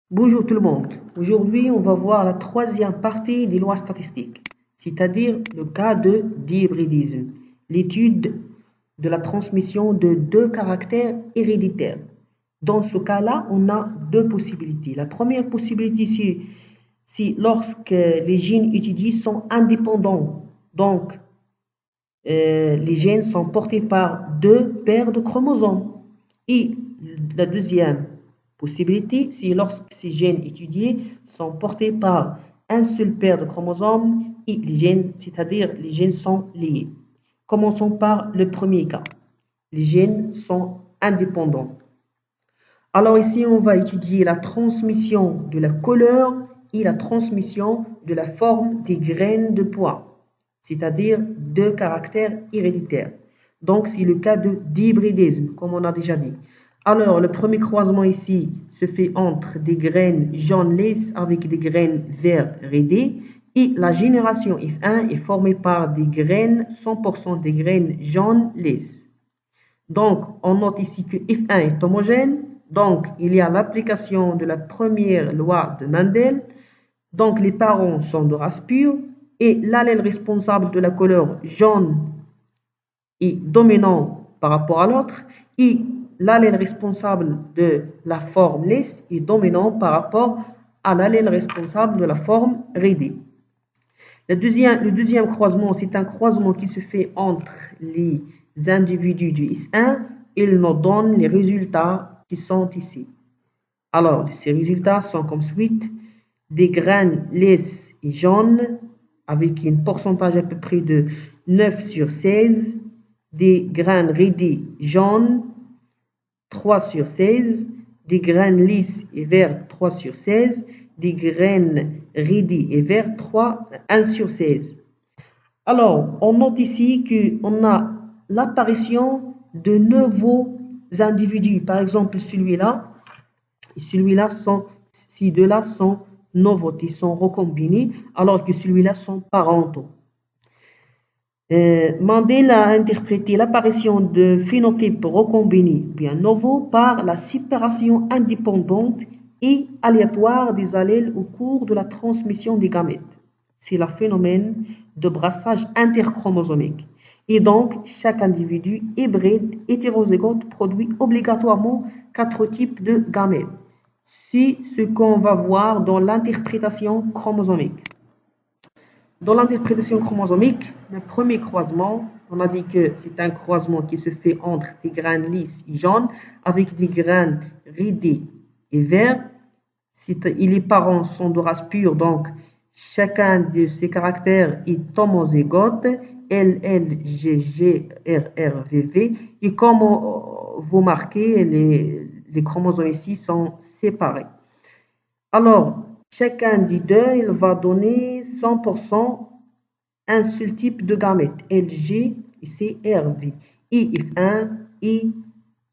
Bonjour tout le monde. Aujourd'hui, on va voir la troisième partie des lois statistiques, c'est-à-dire le cas de dihybridisme, l'étude de la transmission de deux caractères héréditaires. Dans ce cas-là, on a deux possibilités. La première possibilité, c'est si lorsque les gènes étudiés sont indépendants, donc les gènes sont portés par deux paires de chromosomes. Et la deuxième possibilité, c'est lorsque ces gènes étudiés sont portés par un seul paire de chromosomes et les gènes, c'est-à-dire les gènes sont liés. Commençons par le premier cas. Les gènes sont indépendants. Alors ici, on va étudier la transmission de la couleur et la transmission de la forme des graines de pois, c'est-à-dire deux caractères héréditaires. Donc, c'est le cas de d'hybridisme, comme on a déjà dit. Alors, le premier croisement ici se fait entre des graines jaunes lisses avec des graines vert ridées. Et la génération F1 est formée par des graines, 100% des graines jaunes lisses. Donc, on note ici que F1 est homogène. Donc, il y a l'application de la première loi de Mendel. Donc, les parents sont de race pure et l'allèle responsable de la couleur jaune est dominant par rapport à l'autre et l'allèle responsable de la forme lisse est dominant par rapport à l'allèle responsable de la forme ridée. Le deuxième croisement, c'est un croisement qui se fait entre les individus du S1. Il nous donne les résultats qui sont ici. Alors, ces résultats sont comme suit. Des graines lisses et jaunes avec un pourcentage à peu près de 9 sur 16. Des graines ridées jaunes, 3 sur 16. Des graines lisses et vertes, 3 sur 16. Des graines ridées et vertes, 1 sur 16. Alors, on note ici qu'on a l'apparition de nouveaux individus. Par exemple, celui-là et celui-là ces deux-là sont novotes, ils sont recombinés, alors que celui-là sont parentaux. Mendel a interprété l'apparition de phénotypes recombinés, bien nouveaux, par la séparation indépendante et aléatoire des allèles au cours de la transmission des gamètes. C'est le phénomène de brassage interchromosomique. Et donc, chaque individu hybride hétérozygote produit obligatoirement 4 types de gamètes. C'est ce qu'on va voir dans l'interprétation chromosomique. Dans l'interprétation chromosomique, le premier croisement, on a dit que c'est un croisement qui se fait entre des graines lisses et jaunes avec des graines ridées et vertes. Et les parents sont de race pure, donc chacun de ces caractères est homozygote, L, L, G, G, R, R, V, V. Et comme vous marquez, les chromosomes ici sont séparés. Alors, chacun des deux, il va donner 100% un seul type de gamète, LG et CRV. I, F1, I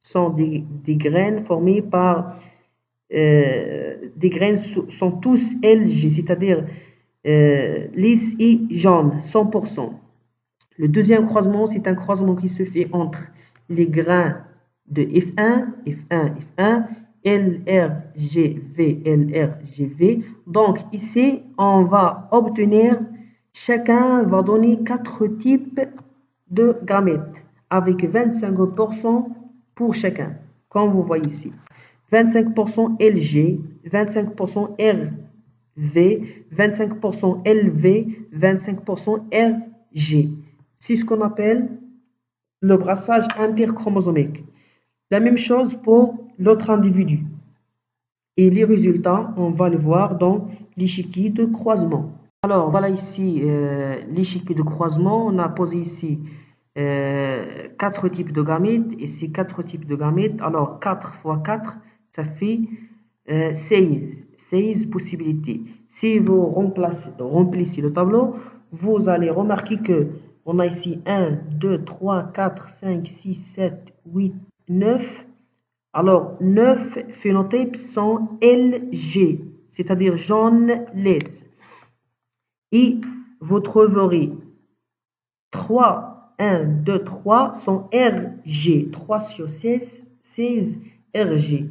sont des graines formées par des graines sont tous LG, c'est-à-dire lisses et jaunes, 100%. Le deuxième croisement, c'est un croisement qui se fait entre les grains de F1, F1, F1, LRGV, LRGV. Donc ici, on va obtenir, chacun va donner 4 types de gamètes avec 25% pour chacun, comme vous voyez ici. 25% LG, 25% RV, 25% LV, 25% RG. C'est ce qu'on appelle le brassage interchromosomique. La même chose pour l'autre individu. Et les résultats, on va les voir dans l'échiquier de croisement. Alors, voilà ici l'échiquier de croisement. On a posé ici 4 types de gamètes. Et ces 4 types de gamètes, alors 4 fois 4, ça fait 16 possibilités. Si vous remplissez le tableau, vous allez remarquer que on a ici 1, 2, 3, 4, 5, 6, 7, 8, 9. Alors, 9 phénotypes sont LG, c'est-à-dire jaune lisse. Et vous trouverez 3, 1, 2, 3 sont RG, 3 sur 16, 16 RG.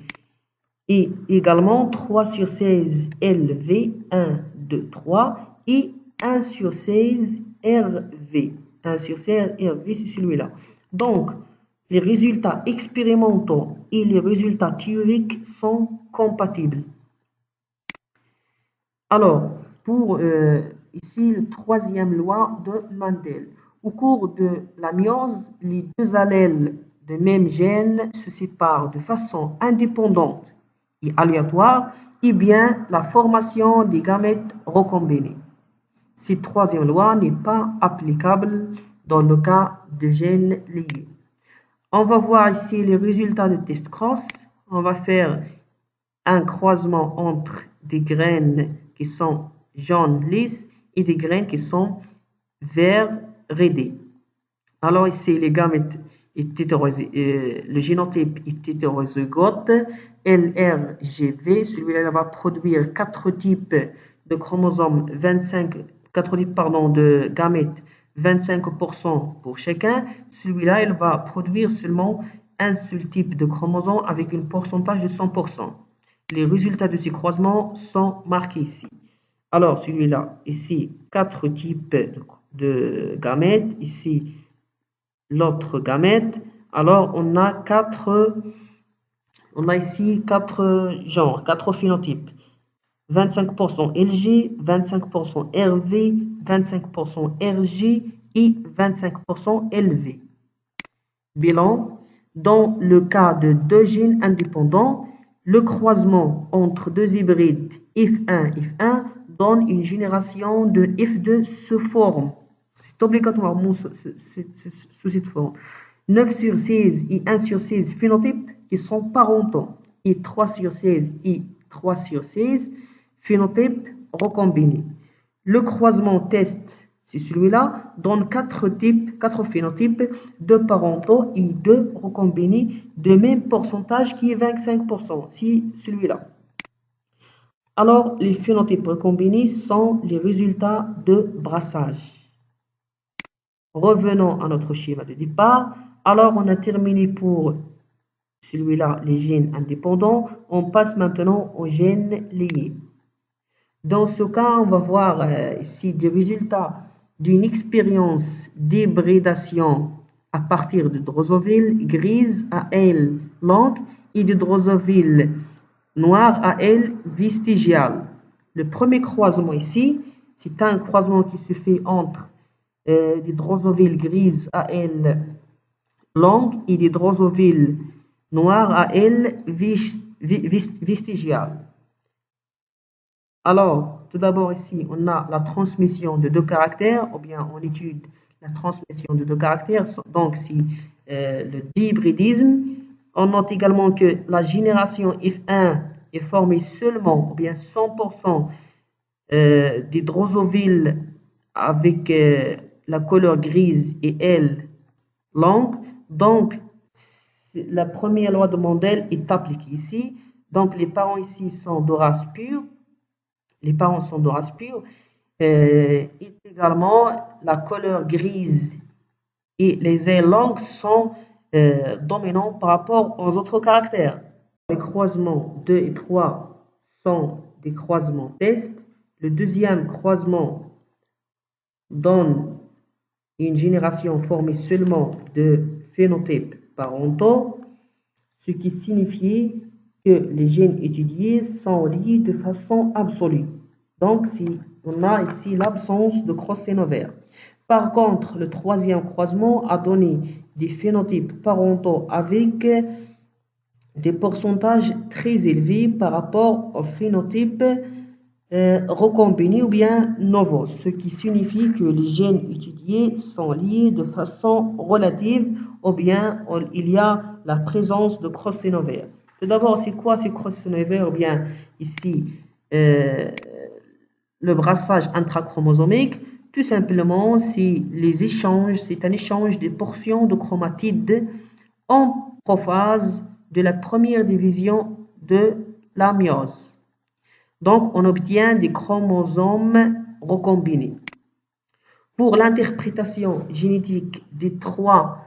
Et également 3 sur 16 LV, 1, 2, 3, et 1 sur 16 RV. 1 sur 16 RV, c'est celui-là. Donc, les résultats expérimentaux et les résultats théoriques sont compatibles. Alors, pour ici, la troisième loi de Mendel. Au cours de la méiose, les deux allèles de même gène se séparent de façon indépendante et aléatoire, et bien la formation des gamètes recombinés. Cette troisième loi n'est pas applicable dans le cas de gènes liés. On va voir ici les résultats de test cross. On va faire un croisement entre des graines qui sont jaunes lisses et des graines qui sont vert raidées. Alors ici, les gamètes le génotype est hétérozygote, LRGV. Celui-là va produire 4 types de chromosomes, 4 types de gamètes, 25% pour chacun. Celui-là, il va produire seulement un seul type de chromosome avec un pourcentage de 100%. Les résultats de ces croisements sont marqués ici. Alors, celui-là, ici, 4 types de gamètes. Ici, l'autre gamète. Alors, on a ici 4 genres, 4 phénotypes. 25% LG, 25% RV, 25% RG et 25% LV. Bilan, dans le cas de deux gènes indépendants, le croisement entre deux hybrides F1 F1 donne une génération de F2 sous forme. C'est obligatoirement sous cette forme. 9 sur 16 et 1 sur 16 phénotypes qui sont parentaux et 3 sur 16 et 3 sur 16 phénotypes recombinés. Le croisement test, c'est celui-là, donne 4 phénotypes, 2 parentaux et 2 recombinés de même pourcentage qui est 25%. C'est celui-là. Alors, les phénotypes recombinés sont les résultats de brassage. Revenons à notre schéma de départ. Alors, on a terminé pour celui-là, les gènes indépendants. On passe maintenant aux gènes liés. Dans ce cas, on va voir ici des résultats d'une expérience d'hybridation à partir de drosophile grise à ailes longues et de drosophile noir à ailes vestigiales. Le premier croisement ici, c'est un croisement qui se fait entre des drosophiles grises à ailes longues et des drosophiles noirs à ailes vestigiales. Alors, tout d'abord ici, on a la transmission de 2 caractères, ou bien on étudie la transmission de 2 caractères, donc c'est le dihybridisme. On note également que la génération F1 est formée seulement, ou bien 100% des drosophiles avec la couleur grise et L longue. Donc, la première loi de Mendel est appliquée ici. Donc, les parents ici sont de race pure. Les parents sont de race pure. Et également, la couleur grise et les ailes longues sont dominants par rapport aux autres caractères. Les croisements 2 et 3 sont des croisements test. Le deuxième croisement donne une génération formée seulement de phénotypes parentaux, ce qui signifie que les gènes étudiés sont liés de façon absolue. Donc, on a ici l'absence de crocénover. Par contre, le troisième croisement a donné des phénotypes parentaux avec des pourcentages très élevés par rapport aux phénotypes recombinés ou bien novos, ce qui signifie que les gènes étudiés sont liés de façon relative ou bien il y a la présence de crocénover. Tout d'abord, c'est quoi ces crocénover ou bien ici le brassage intrachromosomique? Tout simplement, c'est un échange des portions de chromatides en prophase de la première division de la méiose. Donc, on obtient des chromosomes recombinés. Pour l'interprétation génétique des 3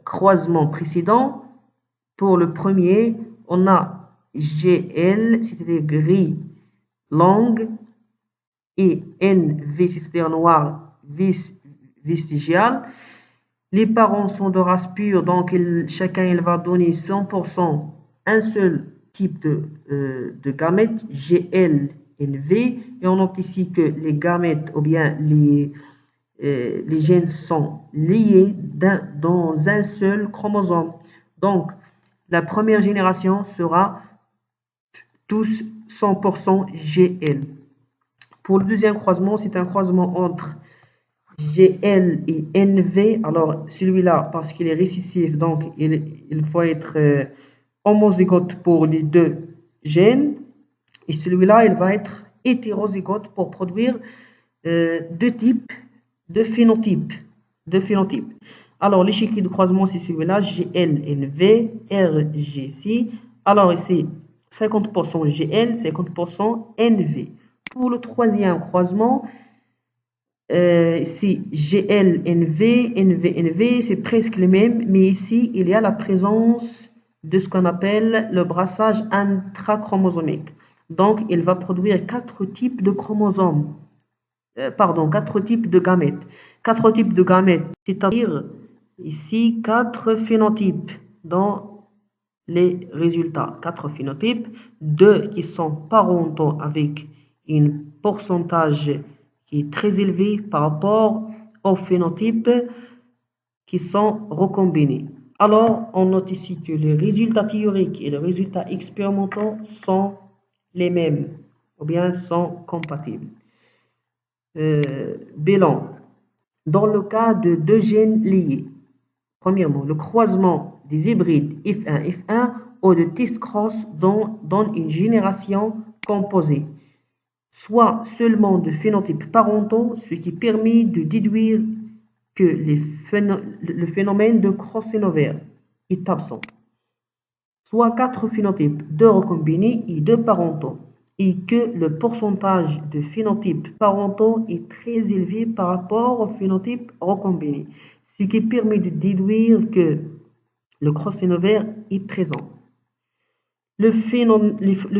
croisements précédents, pour le premier, on a GL, c'est-à-dire gris, longue, et NV, c'est-à-dire noir, vestigial. Les parents sont de race pure, donc chacun il va donner 100% un seul type de gamètes, GL, NV, et on note ici que les gamètes ou bien les gènes sont liés dans un seul chromosome. Donc, la première génération sera tous 100% GL. Pour le deuxième croisement, c'est un croisement entre GL et NV. Alors, celui-là, parce qu'il est récessif, donc il faut être homozygote pour les deux gènes. Et celui-là, il va être hétérozygote pour produire deux types de phénotypes. Alors, l'échiquier de croisement, c'est celui-là, GLNV, RGC. Alors, ici, 50% GL, 50% NV. Pour le troisième croisement, ici, GLNV, NVNV, c'est presque les mêmes, mais ici, il y a la présence de ce qu'on appelle le brassage intrachromosomique. Donc, il va produire quatre types de chromosomes. Quatre types de gamètes. Quatre types de gamètes, c'est-à-dire ici 4 phénotypes dans les résultats. 4 phénotypes, 2 qui sont parentaux avec un pourcentage qui est très élevé par rapport aux phénotypes qui sont recombinés. Alors, on note ici que les résultats théoriques et les résultats expérimentaux sont les mêmes, ou bien sont compatibles. Bilan. Dans le cas de deux gènes liés, premièrement, le croisement des hybrides F1-F1 ou de test-cross donne une génération composée, soit seulement de phénotypes parentaux, ce qui permet de déduire que le phénomène de crossover est absent, soit 4 phénotypes, 2 recombinés et 2 parentaux, et que le pourcentage de phénotypes parentaux est très élevé par rapport aux phénotypes recombinés, ce qui permet de déduire que le crossover est présent. Le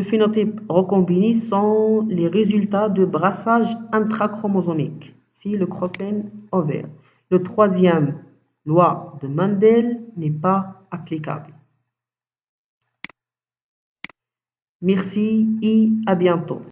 phénotype recombinés sont les résultats de brassage intrachromosomique, si le crossover. Le troisième loi de Mendel n'est pas applicable. Merci et à bientôt.